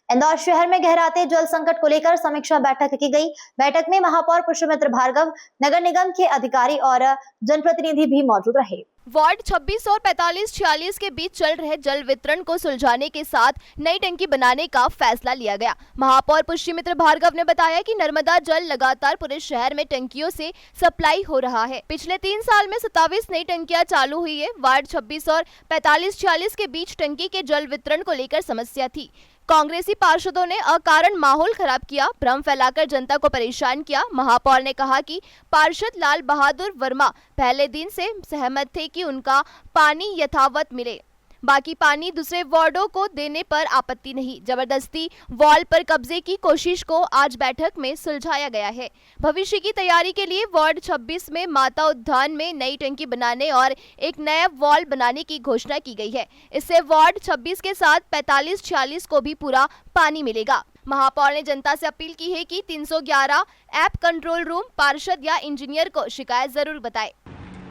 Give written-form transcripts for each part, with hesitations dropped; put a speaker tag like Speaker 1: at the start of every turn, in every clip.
Speaker 1: इंदौर शहर में गहराते जल संकट को लेकर समीक्षा बैठक की गई। बैठक में महापौर पुष्यमित्र भार्गव, नगर निगम के अधिकारी और जनप्रतिनिधि भी मौजूद रहे।
Speaker 2: वार्ड 26 और 45-46 के बीच चल रहे जल वितरण को सुलझाने के साथ नई टंकी बनाने का फैसला लिया गया। महापौर पुष्यमित्र भार्गव ने बताया कि नर्मदा जल लगातार पूरे शहर में टंकियों से सप्लाई हो रहा है। पिछले 3 साल में 27 नई टंकियां चालू हुई है। वार्ड 26 और 45-46 के बीच टंकी के जल वितरण को लेकर समस्या थी। कांग्रेसी पार्षदों ने अकारण माहौल खराब किया, भ्रम फैलाकर जनता को परेशान किया। महापौर ने कहा कि पार्षद लाल बहादुर वर्मा पहले दिन से सहमत थे कि उनका पानी यथावत मिले, बाकी पानी दूसरे वार्डों को देने पर आपत्ति नहीं। जबरदस्ती वॉल पर कब्जे की कोशिश को आज बैठक में सुलझाया गया है। भविष्य की तैयारी के लिए वार्ड 26 में माता उद्यान में नई टंकी बनाने और एक नया वॉल बनाने की घोषणा की गई है। इससे वार्ड 26 के साथ 45-46 को भी पूरा पानी मिलेगा। महापौर ने जनता से अपील की है कि 311 ऐप कंट्रोल रूम पार्षद या इंजीनियर को शिकायत जरूर बताए।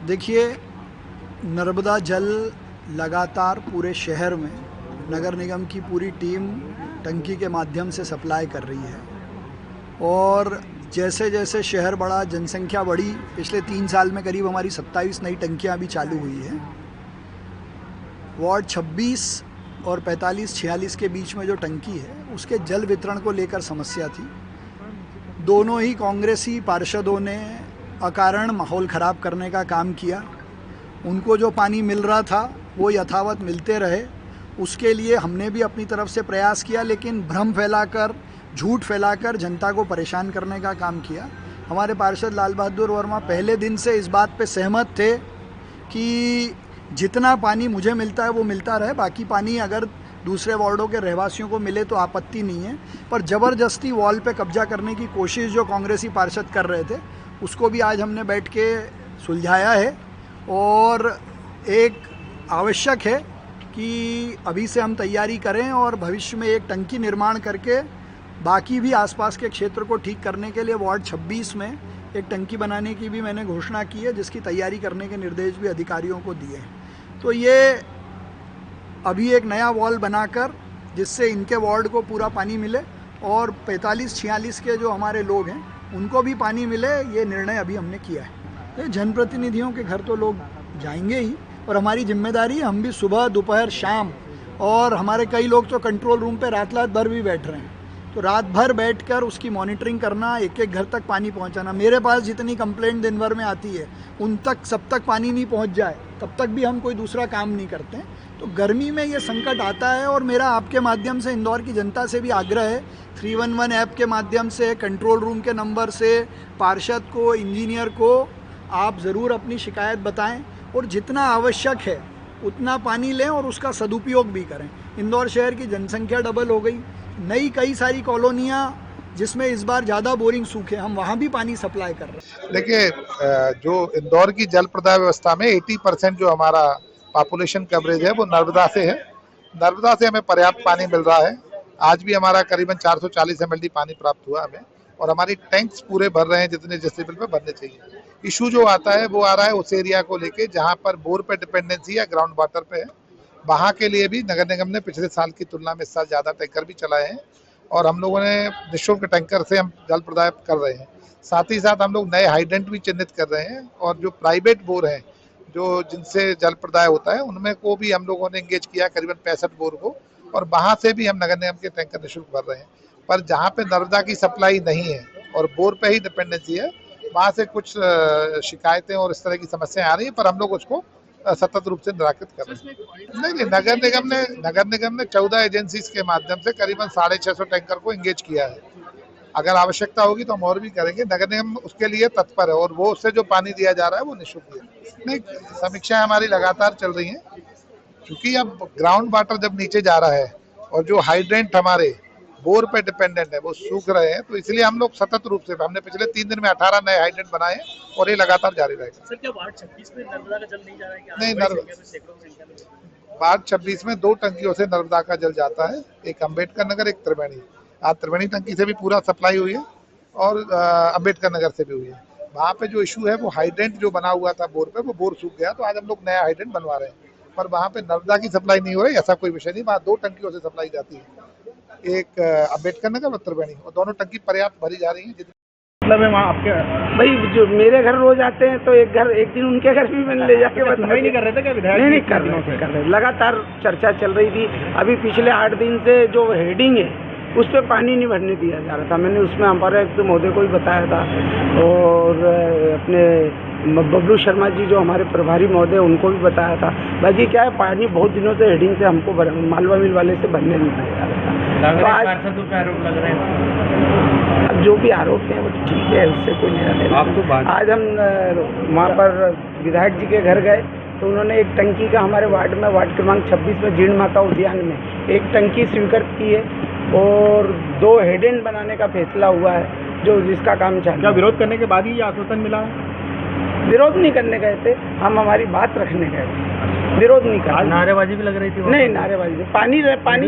Speaker 3: देखिए, नर्मदा जल लगातार पूरे शहर में नगर निगम की पूरी टीम टंकी के माध्यम से सप्लाई कर रही है और जैसे जैसे शहर बढ़ा, जनसंख्या बढ़ी, पिछले 3 साल में करीब हमारी 27 नई टंकियां अभी चालू हुई हैं। वार्ड 26 और 45-46 के बीच में जो टंकी है उसके जल वितरण को लेकर समस्या थी। दोनों ही कांग्रेसी पार्षदों ने अकारण माहौल ख़राब करने का काम किया। उनको जो पानी मिल रहा था वो यथावत मिलते रहे, उसके लिए हमने भी अपनी तरफ से प्रयास किया, लेकिन भ्रम फैलाकर, झूठ फैलाकर जनता को परेशान करने का काम किया। हमारे पार्षद लाल बहादुर वर्मा पहले दिन से इस बात पे सहमत थे कि जितना पानी मुझे मिलता है वो मिलता रहे, बाकी पानी अगर दूसरे वार्डों के रहवासियों को मिले तो आपत्ति नहीं है। पर ज़बरदस्ती वॉल पे कब्जा करने की कोशिश जो कांग्रेसी पार्षद कर रहे थे उसको भी आज हमने बैठ के सुलझाया है और एक आवश्यक है कि अभी से हम तैयारी करें और भविष्य में एक टंकी निर्माण करके बाकी भी आसपास के क्षेत्र को ठीक करने के लिए वार्ड 26 में एक टंकी बनाने की भी मैंने घोषणा की है, जिसकी तैयारी करने के निर्देश भी अधिकारियों को दिए हैं। तो ये अभी एक नया वॉल बनाकर जिससे इनके वार्ड को पूरा पानी मिले और 45-46 के जो हमारे लोग हैं उनको भी पानी मिले, ये निर्णय अभी हमने किया है। जनप्रतिनिधियों के घर तो लोग जाएंगे ही और हमारी जिम्मेदारी है, हम भी सुबह, दोपहर, शाम, और हमारे कई लोग तो कंट्रोल रूम पे रात भर भी बैठ रहे हैं, तो रात भर बैठकर उसकी मॉनिटरिंग करना, एक एक घर तक पानी पहुंचाना। मेरे पास जितनी कंप्लेंट दिन भर में आती है उन तक सब तक पानी नहीं पहुंच जाए तब तक भी हम कोई दूसरा काम नहीं करते हैं। तो गर्मी में ये संकट आता है और मेरा आपके माध्यम से इंदौर की जनता से भी आग्रह है, 311 ऐप के माध्यम से, कंट्रोल रूम के नंबर से पार्षद को, इंजीनियर को आप ज़रूर अपनी शिकायत बताएं और जितना आवश्यक है उतना पानी लें और उसका सदुपयोग भी करें। इंदौर शहर की जनसंख्या डबल हो गई, नई कई सारी कॉलोनियाँ जिसमें इस बार ज़्यादा बोरिंग सूखे, हम वहाँ भी पानी सप्लाई कर रहे हैं।
Speaker 4: देखिए, जो इंदौर की जल प्रदाय व्यवस्था में 80% जो हमारा पॉपुलेशन कवरेज है वो नर्मदा से है। नर्मदा से हमें पर्याप्त पानी मिल रहा है। आज भी हमारा करीबन 440 mld पानी प्राप्त हुआ हमें और हमारी टैंक्स पूरे भर रहे हैं जितने जिस लेवल पे भरने चाहिए। इशू जो आता है वो आ रहा है उस एरिया को लेके जहाँ पर बोर पे डिपेंडेंसी या ग्राउंड वाटर पे है। वहाँ के लिए भी नगर निगम ने पिछले साल की तुलना में इस साल ज़्यादा टैंकर भी चलाए हैं और हम लोगों ने निःशुल्क टैंकर से हम जल प्रदाय कर रहे हैं। साथ ही साथ हम लोग नए हाइडेंट भी चिन्हित कर रहे हैं और जो प्राइवेट बोर हैं जो जिनसे जल प्रदाय होता है उनमें को भी हम लोगों ने एंगेज किया करीबन 65 बोर को, और वहाँ से भी हम नगर निगम के टैंकर निःशुल्क भर रहे हैं। पर जहाँ पे नर्मदा की सप्लाई नहीं है और बोर पे ही डिपेंडेंसी है, वहाँ से कुछ शिकायतें और इस तरह की समस्याएं आ रही है, पर हम लोग उसको सतत रूप से निराकृत कर रहे हैं। नहीं, नगर निगम ने 14 एजेंसीज के माध्यम से करीबन 650 टैंकर को एंगेज किया है। अगर आवश्यकता होगी तो हम और भी करेंगे। नगर निगम उसके लिए तत्पर है और वो उससे जो पानी दिया जा रहा है वो निःशुल्क है। नहीं, समीक्षाएं हमारी लगातार चल रही हैं क्योंकि अब ग्राउंड वाटर जब नीचे जा रहा है और जो हाइड्रेंट हमारे बोर पे डिपेंडेंट है वो सूख रहे हैं, तो इसलिए हम लोग सतत रूप से, हमने पिछले 3 दिन में 18 नए हाइड्रेंट बनाए और ये लगातार जारी रहेगा।
Speaker 5: सर, क्या वार्ड 26 में नर्मदा का जल नहीं जा रहा है?
Speaker 4: नहीं, वार्ड 26 में 2 टंकियों से नर्मदा का जल जाता है, एक अम्बेडकर नगर, एक त्रिवेणी। आज त्रिवेणी टंकी से भी पूरा सप्लाई हुई है और अम्बेडकर नगर से भी हुई है। वहाँ पे जो इशू है वो हाइड्रेंट जो बना हुआ था बोर पे, वो बोर सूख गया, तो आज हम लोग नया हाइड्रेंट बनवा रहे हैं। पर वहाँ पे नर्मदा की सप्लाई नहीं हो रही, ऐसा कोई विषय नहीं, वहाँ 2 टंकियों से सप्लाई जाती है। एक अम्बेडकर नगर और त्रिवेणी, और दोनों टंकी पर्याप्त भरी जा रही है।
Speaker 5: मतलब है वहाँ आपके
Speaker 6: भाई जो मेरे घर रोज आते हैं तो एक दिन उनके घर भी मैंने ले जाके
Speaker 5: सुनवाई नहीं कर रहे थे क्या विधायक?
Speaker 6: नहीं कर रहे लगातार चर्चा चल रही थी। अभी पिछले 8 दिन से जो हेडिंग है उस पर पानी नहीं भरने दिया जा रहा था। मैंने उसमें हमारे एक महोदय को भी बताया था और अपने बबलू शर्मा जी जो हमारे प्रभारी महोदय उनको भी बताया था। बाकी क्या है, पानी बहुत दिनों से हेडिंग से हमको मालवा मिल वाले से भरने नहीं दिया जा रहा था। तो आज
Speaker 5: आरोप लग रहे हैं।
Speaker 6: अब जो भी आरोप है वो ठीक है, उससे कोई लेना देना। आज हम वहाँ पर विधायक जी के घर गए तो उन्होंने एक टंकी का हमारे वार्ड में, वार्ड क्रमांक 26 में जीर्ण माता उद्यान में एक टंकी स्वीकृत की है और 2 हेडेंट बनाने का फैसला हुआ है जो जिसका काम चालू।
Speaker 5: क्या विरोध करने के बाद ही आश्वासन मिला है?
Speaker 6: विरोध नहीं करने गए थे हम, हमारी बात रखने गए थे, विरोध नहीं कर।
Speaker 5: नारेबाजी भी लग रही थी?
Speaker 6: नहीं, नारेबाजी नहीं। पानी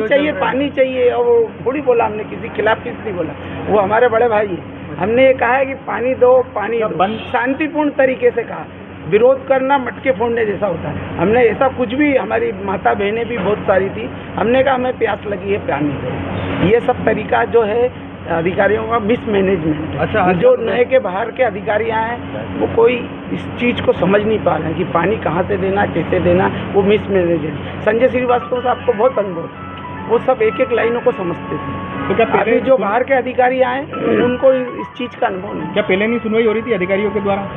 Speaker 6: चाहिए, पानी चाहिए। और वो थोड़ी बोला हमने किसी खिलाफ किसी नहीं बोला, वो हमारे बड़े भाई हैं। हमने ये कहा है कि पानी दो, पानी दो, शांतिपूर्ण तरीके से कहा। विरोध करना मटके फोड़ने जैसा होता है। हमने ऐसा कुछ भी, हमारी माता बहनें भी बहुत सारी थी, हमने कहा हमें प्यास लगी है पानी दो। ये सब तरीका जो है अधिकारियों का मिसमैनेजमेंट।
Speaker 5: अच्छा,
Speaker 6: जो नए के बाहर के अधिकारी आए हैं वो कोई इस चीज़ को समझ नहीं पा रहे हैं कि पानी कहाँ से देना, कैसे देना, वो मिसमैनेजमेंट। संजय श्रीवास्तव साहब को बहुत अनुभव था, वो सब एक एक लाइनों को समझते थे।
Speaker 5: तो क्या
Speaker 6: अभी जो बाहर के अधिकारी आए उनको इस चीज़ का अनुभव नहीं।
Speaker 5: क्या पहले नहीं सुनवाई हो रही थी अधिकारियों के द्वारा?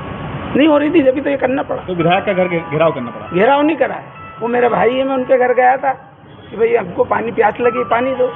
Speaker 6: नहीं हो रही थी, जब तो ये करना पड़ा।
Speaker 5: तो विधायक का घर घेराव करना पड़ा?
Speaker 6: घेराव नहीं करा है, वो मेरा भाई है, मैं उनके घर गया था कि भाई हमको पानी प्यास लगी, पानी दो।